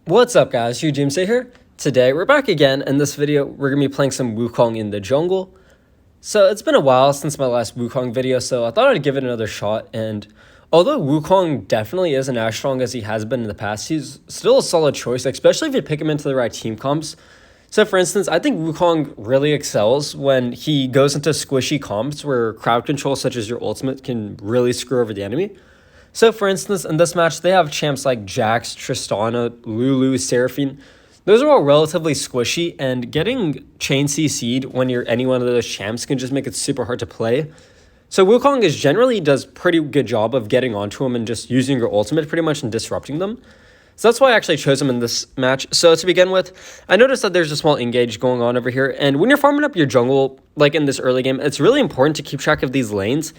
What's up guys, Doomsday here. Today we're back again. In this video we're going to be playing some Wukong in the jungle. So it's been a while since my last Wukong video, so I thought I'd give it another shot. And although Wukong definitely isn't as strong as he has been in the past, he's still a solid choice, especially if you pick him into the right team comps. So for instance, I think Wukong really excels when he goes into squishy comps where crowd control such as your ultimate can really screw over the enemy. So for instance, in this match, they have champs like Jax, Tristana, Lulu, Seraphine. Those are all relatively squishy, and getting chain CC'd when you're any one of those champs can just make it super hard to play. So Wukong generally does pretty good job of getting onto him and just using your ultimate pretty much and disrupting them. So that's why I actually chose him in this match. So to begin with, I noticed that there's a small engage going on over here, and when you're farming up your jungle, like in this early game, it's really important to keep track of these lanes.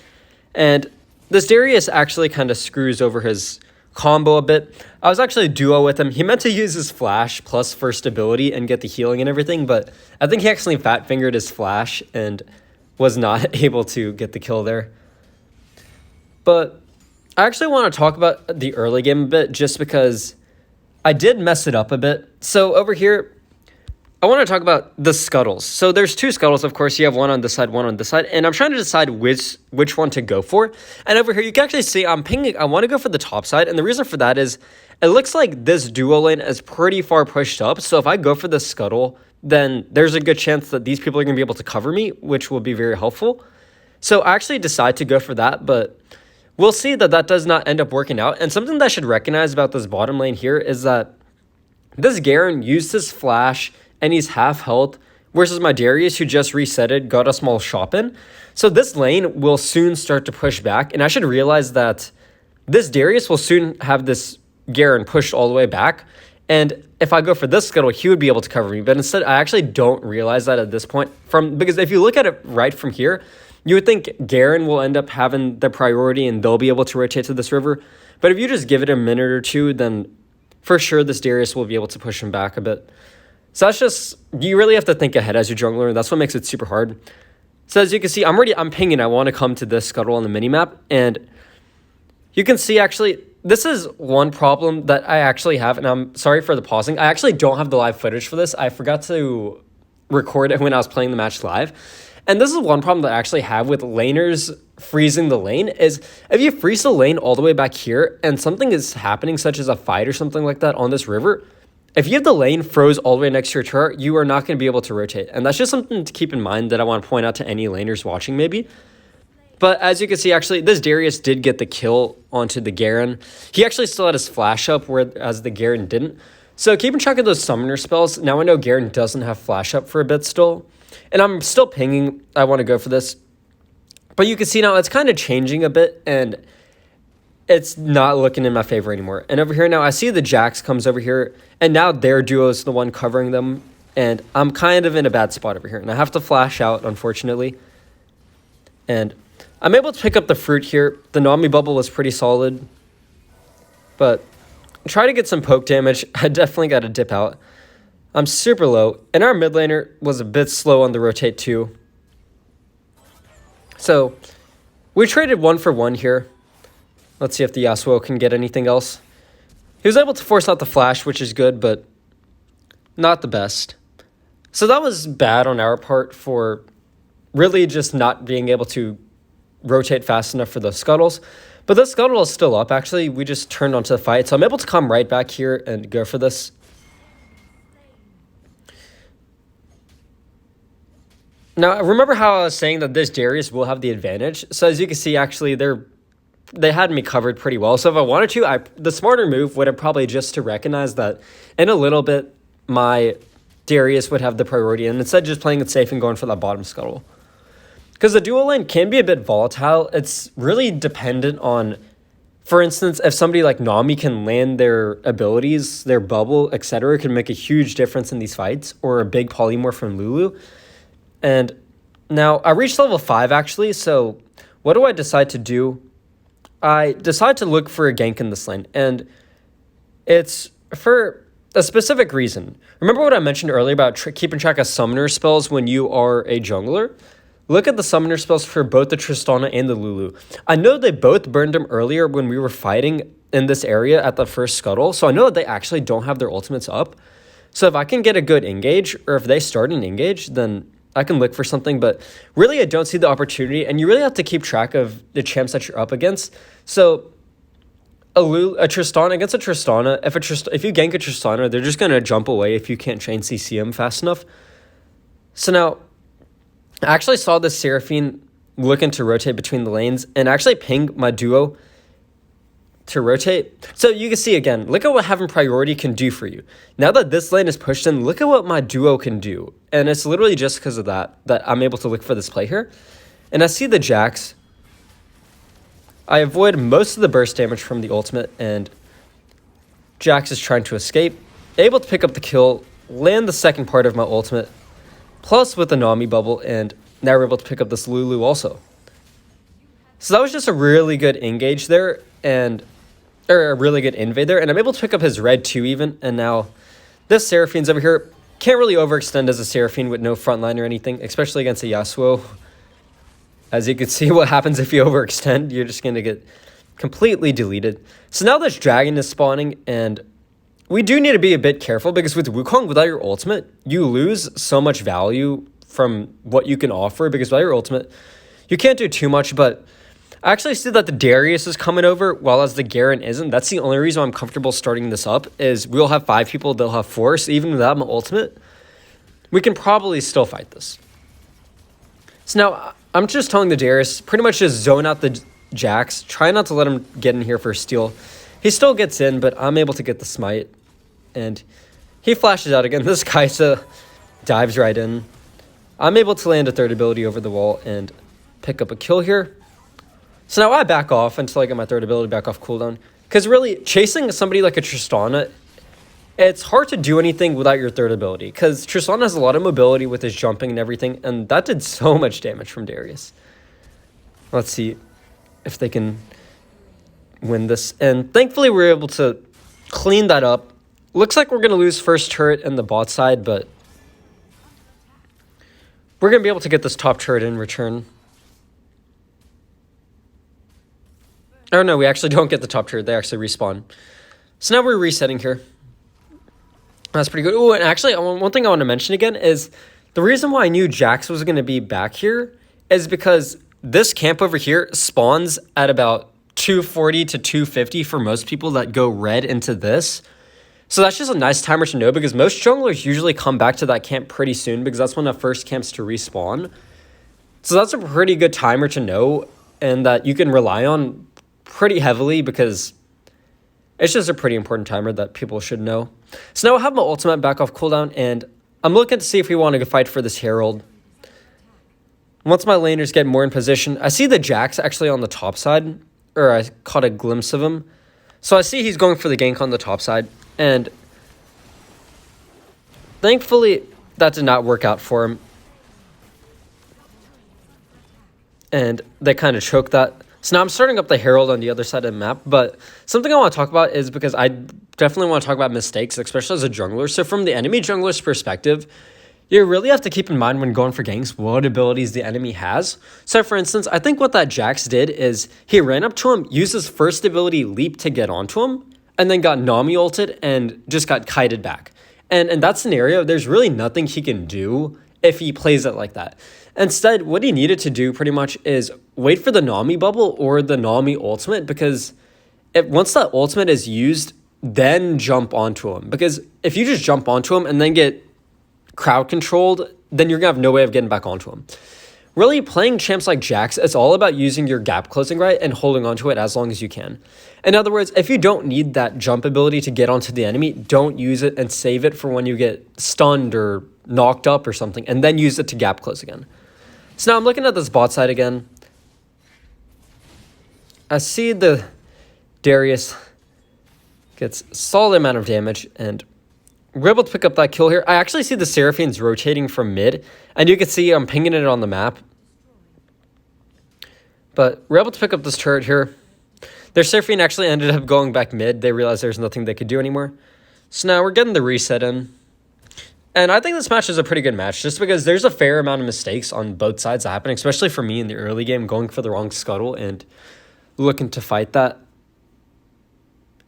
And this Darius actually kind of screws over his combo a bit. I was actually duo with him. He meant to use his flash plus first ability and get the healing and everything, but I think he actually fat-fingered his flash and was not able to get the kill there. But I actually want to talk about the early game a bit just because I did mess it up a bit. So over here, I want to talk about the scuttles. So there's two scuttles, of course. You have one on this side, one on this side, and I'm trying to decide which one to go for. And over here, you can actually see I'm pinging. I want to go for the top side, and the reason for that is it looks like this duo lane is pretty far pushed up. So if I go for the scuttle, then there's a good chance that these people are going to be able to cover me, which will be very helpful. So I actually decide to go for that, but we'll see that that does not end up working out. And something that I should recognize about this bottom lane here is that this Garen used his flash and he's half health, versus my Darius, who just resetted, got a small shop in. So this lane will soon start to push back, and I should realize that this Darius will soon have this Garen pushed all the way back, and if I go for this scuttle, he would be able to cover me, but instead, I actually don't realize that at this point, because if you look at it right from here, you would think Garen will end up having the priority and they'll be able to rotate to this river, but if you just give it a minute or two, then for sure this Darius will be able to push him back a bit. So that's just, you really have to think ahead as your jungler, and that's what makes it super hard. So as you can see, I'm pinging. I want to come to this scuttle on the minimap, and you can see actually, this is one problem that I actually have, and I'm sorry for the pausing. I actually don't have the live footage for this. I forgot to record it when I was playing the match live. And this is one problem that I actually have with laners freezing the lane is if you freeze the lane all the way back here and something is happening, such as a fight or something like that on this river, if you have the lane froze all the way next to your turret, you are not going to be able to rotate. And that's just something to keep in mind that I want to point out to any laners watching maybe. But as you can see, actually, this Darius did get the kill onto the Garen. He actually still had his flash up, whereas the Garen didn't. So keeping track of those summoner spells, now I know Garen doesn't have flash up for a bit still. And I'm still pinging. I want to go for this. But you can see now it's kind of changing a bit, and it's not looking in my favor anymore. And over here now, I see the Jax comes over here, and now their duo is the one covering them, and I'm kind of in a bad spot over here, and I have to flash out, unfortunately. And I'm able to pick up the fruit here. The Nami bubble is pretty solid, but try to get some poke damage. I definitely got to dip out. I'm super low, and our mid laner was a bit slow on the rotate too. So we traded 1 for 1 here. Let's see if the Yasuo can get anything else. He was able to force out the flash, which is good, but not the best. So that was bad on our part for really just not being able to rotate fast enough for those scuttles. But the scuttle is still up, actually. We just turned onto the fight, so I'm able to come right back here and go for this. Now, remember how I was saying that this Darius will have the advantage? So as you can see, actually, they had me covered pretty well. So if I wanted to, the smarter move would have probably just to recognize that in a little bit, my Darius would have the priority, and instead just playing it safe and going for that bottom scuttle. Because the duo lane can be a bit volatile. It's really dependent on, for instance, if somebody like Nami can land their abilities, their bubble, etc., can make a huge difference in these fights, or a big polymorph from Lulu. And now I reached level 5 actually, so what do I decide to do? I decide to look for a gank in this lane, and it's for a specific reason. Remember what I mentioned earlier about keeping track of summoner spells when you are a jungler? look at the summoner spells for both the Tristana and the Lulu. I know they both burned them earlier when we were fighting in this area at the first scuttle, so I know that they actually don't have their ultimates up. So if I can get a good engage, or if they start an engage, then I can look for something, but really I don't see the opportunity, and you really have to keep track of the champs that you're up against. So a Tristana against a Tristana, if you gank a Tristana, they're just going to jump away if you can't chain CC them fast enough. So now, I actually saw this Seraphine looking to rotate between the lanes and actually ping my duo to rotate. So you can see again, look at what having priority can do for you. Now that this lane is pushed in, look at what my duo can do. And it's literally just because of that I'm able to look for this play here. And I see the Jax. I avoid most of the burst damage from the ultimate, and Jax is trying to escape. Able to pick up the kill, land the second part of my ultimate, plus with the Nami bubble, and now we're able to pick up this Lulu also. So that was just a really good engage there, or a really good invade there, and I'm able to pick up his red too even, and now this Seraphine's over here. Can't really overextend as a Seraphine with no frontline or anything, especially against a Yasuo. As you can see what happens if you overextend, you're just going to get completely deleted. So now this dragon is spawning, and we do need to be a bit careful because with Wukong, without your ultimate, you lose so much value from what you can offer because without your ultimate, you can't do too much, but I actually see that the Darius is coming over while as the Garen isn't. That's the only reason I'm comfortable starting this up is we'll have 5 people, they'll have 4, so even without my ultimate, we can probably still fight this. So now, I'm just telling the Darius, pretty much just zone out the Jax, try not to let him get in here for a steal. He still gets in, but I'm able to get the smite, and he flashes out again. This Kaisa dives right in. I'm able to land a third ability over the wall and pick up a kill here. So now I back off until I get my third ability back off cooldown, because really, chasing somebody like a Tristana, it's hard to do anything without your third ability, because Tristana has a lot of mobility with his jumping and everything, and that did so much damage from Darius. Let's see if they can win this. And thankfully, we're able to clean that up. Looks like we're going to lose first turret in the bot side, but we're going to be able to get this top turret in return. Oh, no, we actually don't get the top turret. They actually respawn. So now we're resetting here. That's pretty good. Oh, and actually, one thing I want to mention again is the reason why I knew Jax was going to be back here is because this camp over here spawns at about 240 to 250 for most people that go red into this. So that's just a nice timer to know because most junglers usually come back to that camp pretty soon because that's when the first camps to respawn. So that's a pretty good timer to know and that you can rely on pretty heavily because it's just a pretty important timer that people should know. So now I have my ultimate back off cooldown, and I'm looking to see if we want to fight for this Herald. Once my laners get more in position, I see the Jax actually on the top side, or I caught a glimpse of him. So I see he's going for the gank on the top side, and thankfully that did not work out for him. And they kind of choked that. So now I'm starting up the Herald on the other side of the map, but something I want to talk about is because I definitely want to talk about mistakes, especially as a jungler. So from the enemy jungler's perspective, you really have to keep in mind when going for ganks what abilities the enemy has. So for instance, I think what that Jax did is he ran up to him, used his first ability leap to get onto him, and then got Nami ulted and just got kited back. And in that scenario, there's really nothing he can do if he plays it like that. Instead, what he needed to do pretty much is wait for the Nami bubble or the Nami ultimate, because once that ultimate is used, then jump onto him. Because if you just jump onto him and then get crowd controlled, then you're going to have no way of getting back onto him. Really, playing champs like Jax, it's all about using your gap closing right and holding onto it as long as you can. In other words, if you don't need that jump ability to get onto the enemy, don't use it and save it for when you get stunned or knocked up or something, and then use it to gap close again. So now I'm looking at this bot side again. I see the Darius gets a solid amount of damage, and we're able to pick up that kill here. I actually see the Seraphines rotating from mid, and you can see I'm pinging it on the map. But we're able to pick up this turret here. Their Seraphine actually ended up going back mid. They realized there's nothing they could do anymore. So now we're getting the reset in. And I think this match is a pretty good match just because there's a fair amount of mistakes on both sides that happen, especially for me in the early game, going for the wrong scuttle and looking to fight that.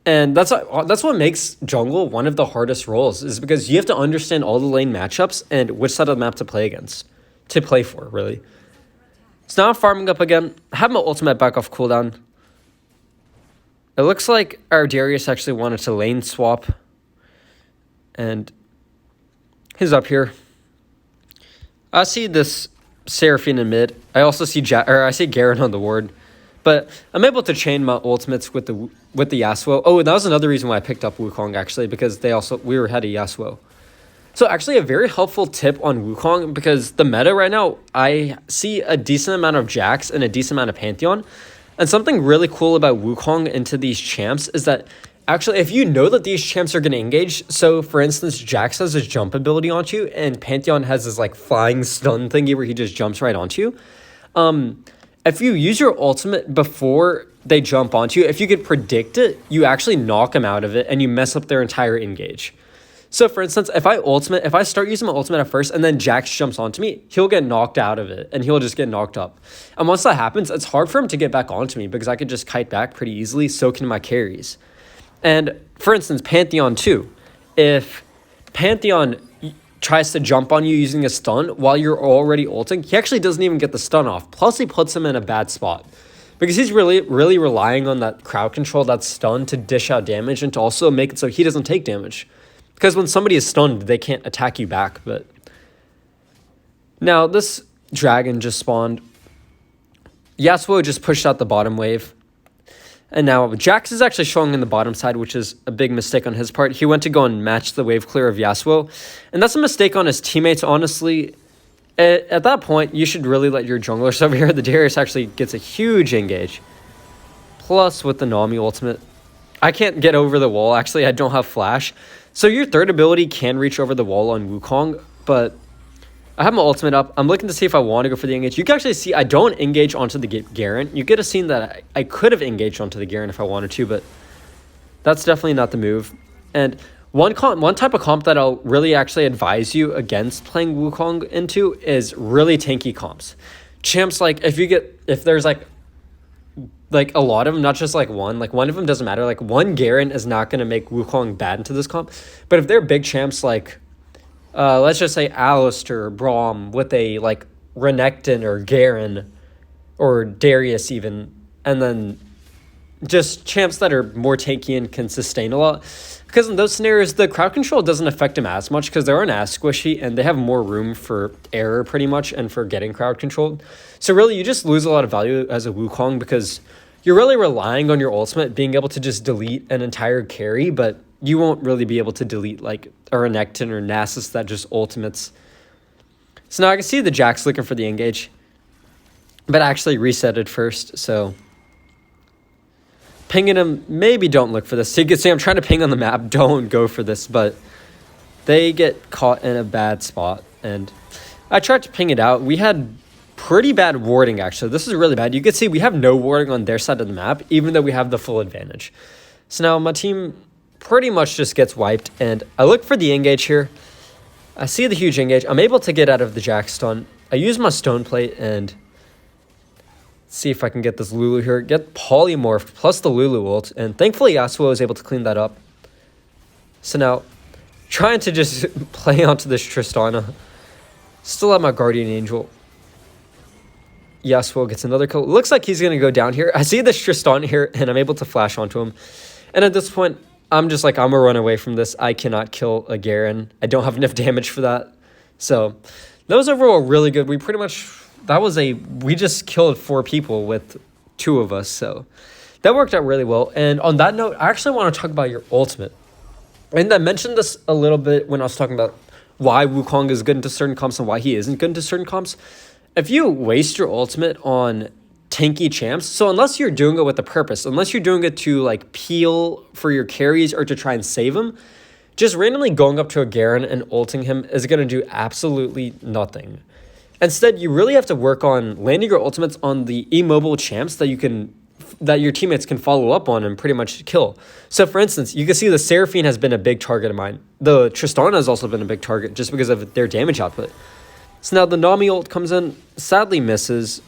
And that's what makes jungle one of the hardest roles, is because you have to understand all the lane matchups and which side of the map to play against, to play for, really. So now I'm farming up again. I have my ultimate back off cooldown. It looks like our Darius actually wanted to lane swap. And he's up here. I see this Seraphine in mid. I also see I see Garen on the ward. But I'm able to chain my ultimates with the Yasuo. Oh, and that was another reason why I picked up Wukong, actually, because we were ahead of Yasuo. So actually a very helpful tip on Wukong, because the meta right now, I see a decent amount of Jax and a decent amount of Pantheon. And something really cool about Wukong into these champs is that actually, if you know that these champs are going to engage, so for instance, Jax has his jump ability onto you, and Pantheon has his like flying stun thingy where he just jumps right onto you. If you use your ultimate before they jump onto you, if you could predict it, you actually knock them out of it and you mess up their entire engage. So for instance, if I start using my ultimate at first and then Jax jumps onto me, he'll get knocked out of it and he'll just get knocked up. And once that happens, it's hard for him to get back onto me because I could just kite back pretty easily, so can my carries. And for instance, Pantheon too. If Pantheon tries to jump on you using a stun while you're already ulting, he actually doesn't even get the stun off. Plus, he puts him in a bad spot because he's really relying on that crowd control, that stun, to dish out damage and to also make it so he doesn't take damage. Because when somebody is stunned, they can't attack you back. But now this dragon just spawned. Yasuo just pushed out the bottom wave. And now Jax is actually showing in the bottom side, which is a big mistake on his part. He went to go and match the wave clear of Yasuo. And that's a mistake on his teammates, honestly. At that point, you should really let your junglers over here. The Darius actually gets a huge engage. Plus, with the Nami ultimate, I can't get over the wall. Actually, I don't have flash. So your third ability can reach over the wall on Wukong, but I have my ultimate up. I'm looking to see if I want to go for the engage. You can actually see I don't engage onto the Garen. You get a scene that I could have engaged onto the Garen if I wanted to, but that's definitely not the move. And one type of comp that I'll really actually advise you against playing Wukong into is really tanky comps. Champs, like if there's like a lot of them, not just like one of them doesn't matter. Like one Garen is not going to make Wukong bad into this comp. But if they're big champs like let's just say Alistair, Braum, with a like Renekton or Garen or Darius even, and then just champs that are more tanky and can sustain a lot. Because in those scenarios, the crowd control doesn't affect them as much because they aren't as squishy and they have more room for error pretty much and for getting crowd controlled. So really, you just lose a lot of value as a Wukong because you're really relying on your ultimate being able to just delete an entire carry, but you won't really be able to delete like a Renekton or Nasus that just ultimates. So now I can see the Jax looking for the engage, but actually reset it first. So pinging him, maybe don't look for this. So you can see I'm trying to ping on the map. Don't go for this, but they get caught in a bad spot. And I tried to ping it out. We had pretty bad warding, actually. This is really bad. You can see we have no warding on their side of the map, even though we have the full advantage. So now my team pretty much just gets wiped, and I look for the engage here. I see the huge engage. I'm able to get out of the Jax stun. I use my stone plate and see if I can get this Lulu here. Get polymorphed plus the Lulu ult, and thankfully Yasuo was able to clean that up. So now, trying to just play onto this Tristana. Still have my Guardian Angel. Yasuo gets another kill. Looks like he's going to go down here. I see this Tristana here, and I'm able to flash onto him. And at this point, I'm just like, I'm going to run away from this. I cannot kill a Garen. I don't have enough damage for that. So that was overall really good. We pretty much, we just killed 4 people with 2 of us. So that worked out really well. And on that note, I actually want to talk about your ultimate. And I mentioned this a little bit when I was talking about why Wukong is good into certain comps and why he isn't good into certain comps. If you waste your ultimate on tanky champs, so unless you're doing it with a purpose, unless you're doing it to like peel for your carries or to try and save them, just randomly going up to a Garen and ulting him is going to do absolutely nothing. Instead, you really have to work on landing your ultimates on the immobile champs that you can that your teammates can follow up on and pretty much kill. So for instance, you can see the Seraphine has been a big target of mine. The Tristana has also been a big target just because of their damage output. So now the Nami ult comes in, sadly misses.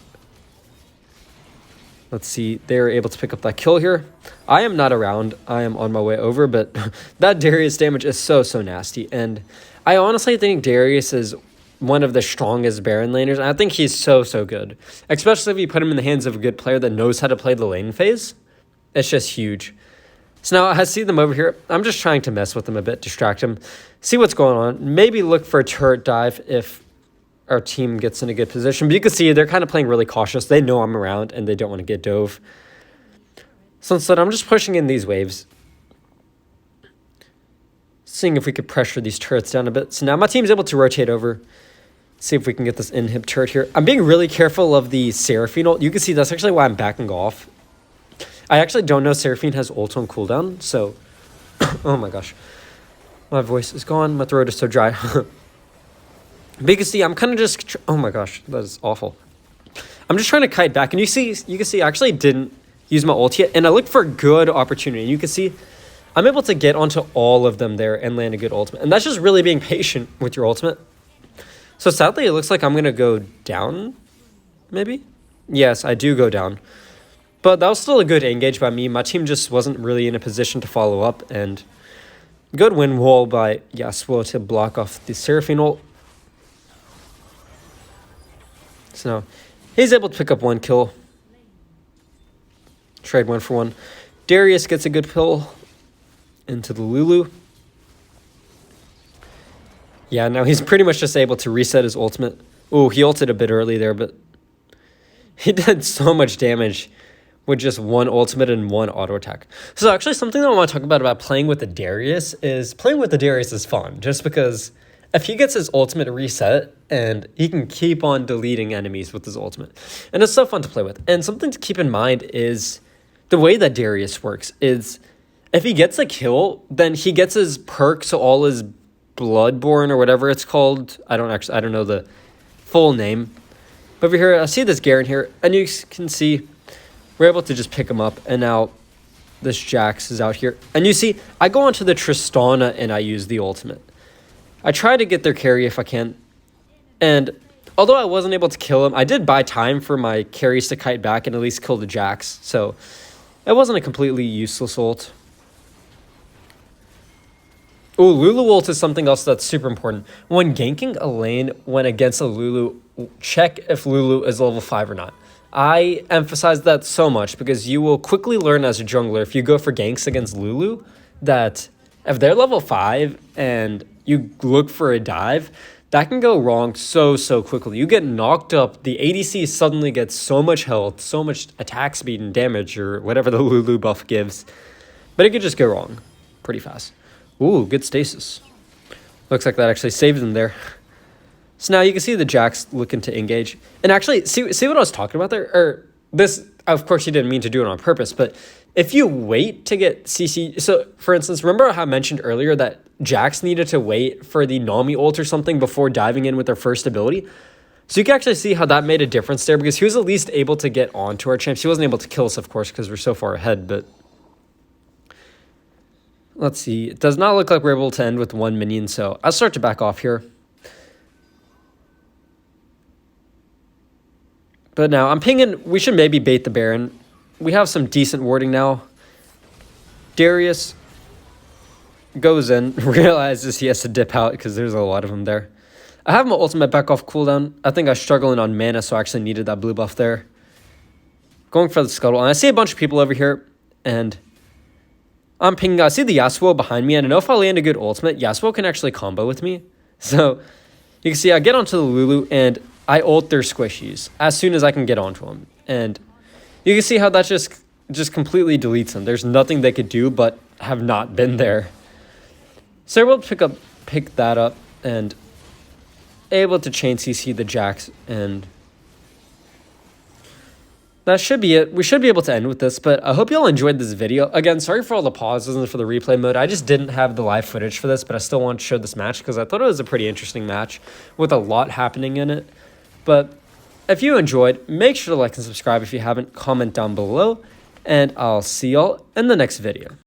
Let's see, they're able to pick up that kill here. I am not around, I am on my way over, but that Darius damage is so nasty. And I honestly think Darius is one of the strongest Baron laners. I think he's so good, especially if you put him in the hands of a good player that knows how to play the lane phase. It's just huge. So now I see them over here. I'm just trying to mess with them a bit, distract him, see what's going on. Maybe look for a turret dive if our team gets in a good position. But you can see they're kind of playing really cautious. They know I'm around and they don't want to get dove. So instead, I'm just pushing in these waves, seeing if we could pressure these turrets down a bit. So now my team's able to rotate over, see if we can get this inhib turret here. I'm being really careful of the Seraphine ult. You can see that's actually why I'm backing off. I actually don't know Seraphine has ult on cooldown, so... oh my gosh. My voice is gone. My throat is so dry. But you can see I'm kind of just... oh my gosh, that is awful. I'm just trying to kite back, and you can see I actually didn't use my ult yet, and I looked for a good opportunity. And you can see I'm able to get onto all of them there and land a good ultimate. And that's just really being patient with your ultimate. So sadly, it looks like I'm going to go down, maybe? Yes, I do go down. But that was still a good engage by me. My team just wasn't really in a position to follow up. And good win wall by Yasuo to block off the Seraphine ult. So now he's able to pick up one kill. Trade 1-for-1. Darius gets a good kill into the Lulu. Yeah, now he's pretty much just able to reset his ultimate. Oh, he ulted a bit early there, but he did so much damage with just one ultimate and one auto attack. So actually something that I want to talk about playing with the Darius is fun, just because if he gets his ultimate reset and he can keep on deleting enemies with his ultimate. And it's so fun to play with. And something to keep in mind is the way that Darius works is if he gets a kill, then he gets his perk, so all his Bloodborne or whatever it's called. I don't know the full name. But over here, I see this Garen here, and you can see we're able to just pick him up, and now this Jax is out here. And you see, I go onto the Tristana and I use the ultimate. I try to get their carry if I can. And although I wasn't able to kill him, I did buy time for my carries to kite back and at least kill the Jax. So it wasn't a completely useless ult. Oh, Lulu ult is something else that's super important. When ganking a lane when against a Lulu, check if Lulu is level 5 or not. I emphasize that so much because you will quickly learn as a jungler if you go for ganks against Lulu that if they're level 5 and you look for a dive, that can go wrong so quickly. You get knocked up, the ADC suddenly gets so much health, so much attack speed and damage or whatever the Lulu buff gives, but it could just go wrong pretty fast. Ooh, good stasis. Looks like that actually saved them there. So now you can see the Jax looking to engage. And actually, see what I was talking about there? Or this, of course, you didn't mean to do it on purpose, but if you wait to get CC... So, for instance, remember how I mentioned earlier that Jax needed to wait for the Nami ult or something before diving in with their first ability? So you can actually see how that made a difference there because he was at least able to get onto our champs. He wasn't able to kill us, of course, because we're so far ahead, but... Let's see. It does not look like we're able to end with one minion, so I'll start to back off here. But now I'm pinging. We should maybe bait the Baron. We have some decent warding now. Darius goes in, realizes he has to dip out because there's a lot of them there. I have my ultimate back off cooldown. I think I was struggling on mana, so I actually needed that blue buff there. Going for the scuttle. And I see a bunch of people over here, and I'm pinging. I see the Yasuo behind me, and I know if I land a good ultimate, Yasuo can actually combo with me. So you can see I get onto the Lulu, and I ult their squishies as soon as I can get onto them. And you can see how that just completely deletes them. There's nothing they could do but have not been there. So we'll pick that up, and able to chain CC the Jax, and that should be it. We should be able to end with this, but I hope you all enjoyed this video. Again, sorry for all the pauses and for the replay mode. I just didn't have the live footage for this, but I still want to show this match because I thought it was a pretty interesting match with a lot happening in it. But if you enjoyed, make sure to like and subscribe if you haven't, comment down below, and I'll see y'all in the next video.